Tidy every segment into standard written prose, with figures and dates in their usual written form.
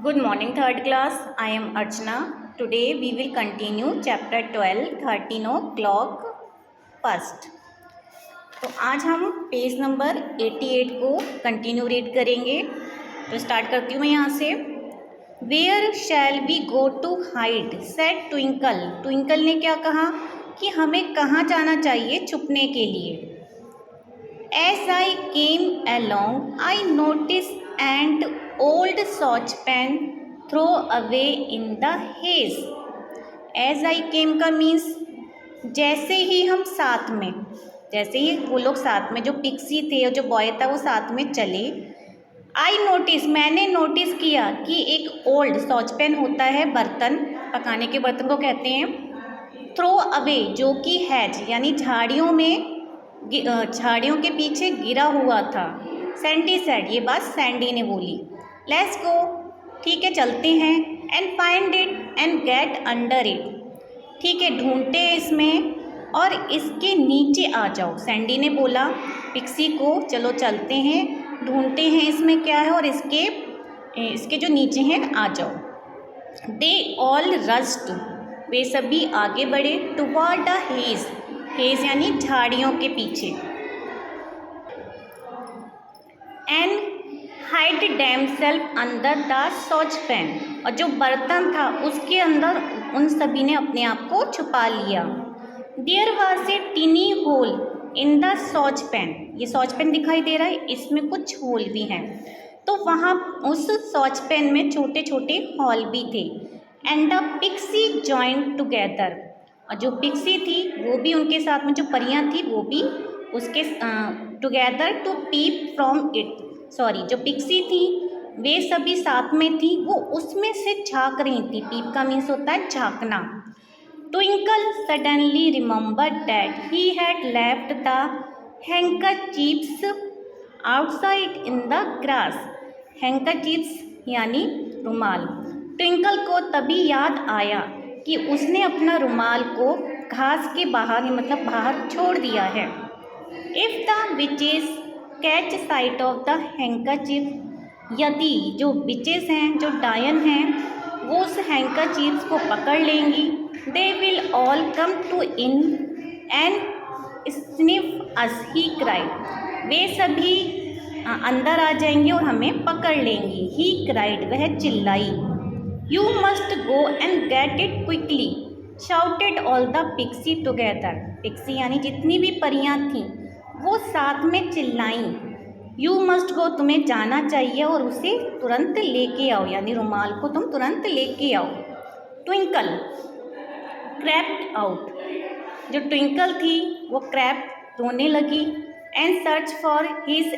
Good morning, third class. I am Archana. Today we will continue chapter 12, 13 o'clock first. तो आज हम page number 88 को continue read करेंगे. तो स्टार्ट करती हूँ मैं यहाँ से. Where shall we go to hide said Twinkle. Twinkle ने क्या कहा कि हमें कहाँ जाना चाहिए छुपने के लिए. As I came along, I noticed an old saucepan throw away in the haze. As I came का मीन्स जैसे ही हम साथ में, जैसे ही वो लोग साथ में, जो पिक्सी थे और जो बॉय था वो साथ में चले. आई नोटिस, मैंने नोटिस किया कि एक ओल्ड सॉचपैन होता है, बर्तन पकाने के बर्तन को कहते हैं. थ्रो अवे जो कि हैज यानी झाड़ियों में, झाड़ियों के पीछे गिरा हुआ था. सैंडी सेड, ये बात सैंडी ने बोली. लेट्स गो, ठीक है चलते हैं. And find it and get under it, ठीक है ढूंढते हैं इसमें और इसके नीचे आ जाओ. सैंडी ने बोला पिक्सी को, चलो चलते हैं, ढूंढते हैं इसमें क्या है और इसके जो नीचे हैं आ जाओ. दे ऑल रस्ड, वे सभी आगे बढ़े. टुवर्ड द हेज, हेज यानी झाड़ियों के पीछे. And hide themselves under the saucepan, और जो बर्तन था उसके अंदर उन सभी ने अपने आप को छुपा लिया. There was a tiny hole in the saucepan, ये सॉचपैन दिखाई दे रहा है, इसमें कुछ होल भी हैं. तो वहाँ उस सॉचपैन में छोटे छोटे होल भी थे. And the pixie joined together, और जो पिक्सी थी वो भी उनके साथ में, जो परियां थी वो भी उसके together to peep from it. Sorry, जो पिक्सी थी वे सभी साथ में थी, वो उसमें से झाँक रही थी. पीप का मीन्स होता है झाँकना. Twinkle suddenly remembered that he had left the handkerchiefs outside in the grass. Handkerchiefs यानी रुमाल. ट्विंकल को तभी याद आया कि उसने अपना रुमाल को घास के बाहर, मतलब बाहर छोड़ दिया है. If the witches catch site of the handkerchief, यदि जो विचेस हैं, जो डायन हैं, वो उस हैंकरचीफ्स को पकड़ लेंगी, they will all come to in and sniff us, he cried, वे सभी अंदर आ जाएंगे और हमें पकड़ लेंगी. ही क्राइड, वह चिल्लाई. You must go and get it quickly, shouted all the pixie together. Pixie यानी जितनी भी परियां थीं वो साथ में चिल्लाईं. You must go, तुम्हें जाना चाहिए और उसे तुरंत लेके आओ, यानी रुमाल को तुम तुरंत लेके आओ. ट्विंकल क्रैप्ड आउट, जो ट्विंकल थी वो क्रैप रोने लगी. एंड सर्च फॉर हिज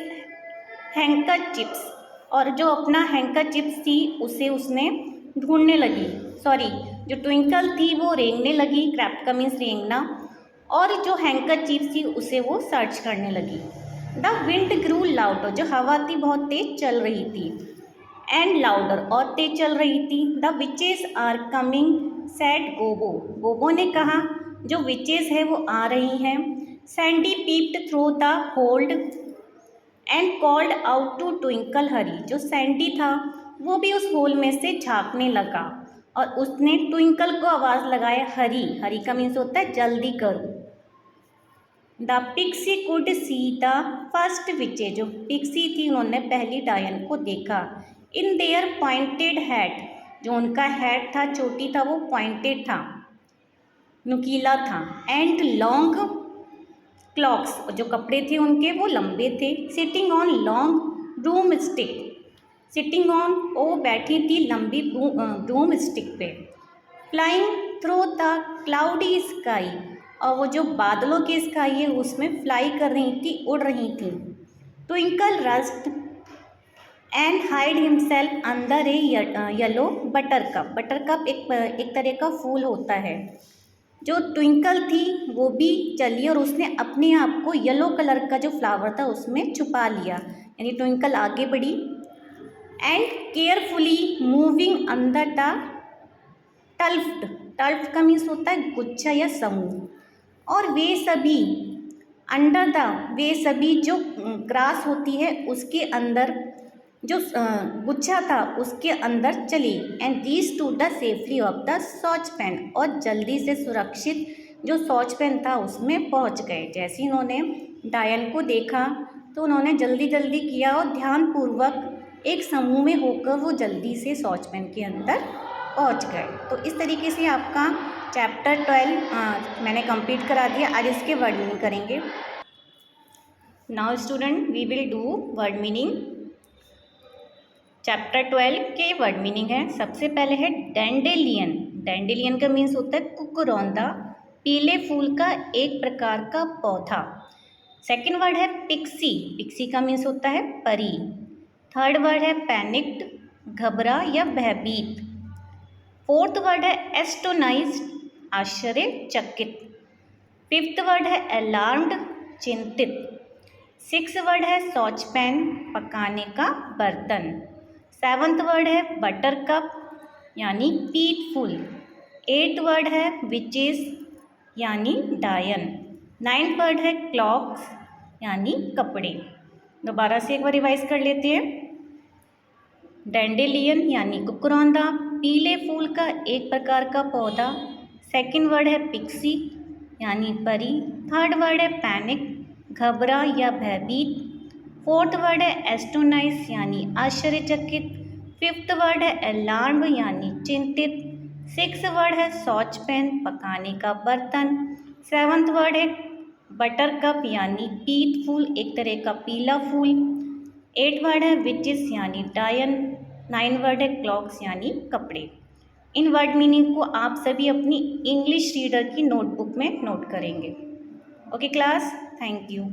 हैंकरचिप्स, और जो अपना हैंकरचिप्स थी उसे उसने ढूंढने लगी. सॉरी, जो ट्विंकल थी वो रेंगने लगी, क्रैप्ट का मीन्स रेंगना, और जो हैंकरचीफ थी उसे वो सर्च करने लगी. द विंड ग्रू लाउडर, जो हवा थी बहुत तेज चल रही थी. एंड लाउडर, और तेज चल रही थी. The witches are coming said Gobo, Gobo ने कहा जो विचेस है वो आ रही हैं. Sandy peeped through the hold and called out to Twinkle hurry, जो सैंडी था वो भी उस होल में से झाँकने लगा और उसने ट्विंकल को आवाज़ लगाया हरी. हरी का मीन्स होता है जल्दी करो. The pixie could see the first witch, जो पिक्सी थी उन्होंने पहली डायन को देखा. इन देयर पॉइंटेड हैट, जो उनका हैट था, चोटी था, वो पॉइंटेड था, नुकीला था. एंड लॉन्ग क्लॉक्स, जो कपड़े थे उनके वो लंबे थे. Sitting on long broom stick, sitting on, वो बैठी थी लंबी ब्रूम स्टिक पे. Flying through the cloudy sky, और वो जो बादलों की स्काई है उसमें फ्लाई कर रही थी, उड़ रही थी. Twinkle rust and hide himself अंदर ए येलो बटरकप. बटरकप एक तरह का फूल होता है. जो ट्विंकल थी वो भी चली और उसने अपने आप को येलो कलर का जो फ्लावर था उसमें छुपा लिया, यानी ट्विंकल आगे बढ़ी. And carefully moving under the tuft, tuft का मीन्स होता है गुच्छा या समूह. और वे सभी अंडर द, वे सभी जो ग्रास होती है उसके अंदर जो गुच्छा था उसके अंदर चली। And these two the safely of the सॉच पैन, और जल्दी से सुरक्षित जो सॉच पैन था उसमें पहुंच गए। जैसे उन्होंने डायन को देखा तो उन्होंने जल्दी जल्दी किया और ध्यानपूर्वक एक समूह में होकर वो जल्दी से सॉच पैन के अंदर पहुंच गए। तो इस तरीके से आपका चैप्टर 12 मैंने कंप्लीट करा दिया। आज इसके वर्ड मीनिंग करेंगे। Now student we will do word meaning. Chapter 12 के वर्ड मीनिंग है। सबसे पहले है डैंडेलियन। डैंडेलियन का मीन्स होता है कुकुरौंदा, पीले फूल का एक प्रकार का पौधा। सेकेंड वर्ड है पिक्सी। पिक्सी का मीन्स होता है परी। थर्ड वर्ड है पैनिक्ड, घबरा या भयभीत। फोर्थ वर्ड है एस्टोनाइज्ड, आश्चर्यचकित। फिफ्थ वर्ड है अलार्म्ड, चिंतित। सिक्स वर्ड है सॉच पैन, पकाने का बर्तन। सेवंथ वर्ड है बटर कप यानी पीठफूल। एट्थ वर्ड है विचेस यानी डायन। नाइन्थ वर्ड है क्लॉक्स यानी कपड़े। दोबारा से एक बार रिवाइज कर लेते हैं। डैंडेलियन यानी कुकुरौंदा, पीले फूल का एक प्रकार का पौधा। सेकंड वर्ड है पिक्सी यानी परी। थर्ड वर्ड है पैनिक, घबरा या भयभीत। फोर्थ वर्ड है एस्टोनाइज यानी आश्चर्यचकित। फिफ्थ वर्ड है अलार्म यानी चिंतित। सिक्स वर्ड है सॉच पैन, पकाने का बर्तन। सेवंथ वर्ड है बटर कप यानी पीठ फूल, एक तरह का पीला फूल। एट वर्ड है विचेस यानी डायन। नाइन वर्ड है क्लॉक्स यानी कपड़े। इन वर्ड मीनिंग को आप सभी अपनी इंग्लिश रीडर की नोटबुक में नोट करेंगे। Okay class, thank you.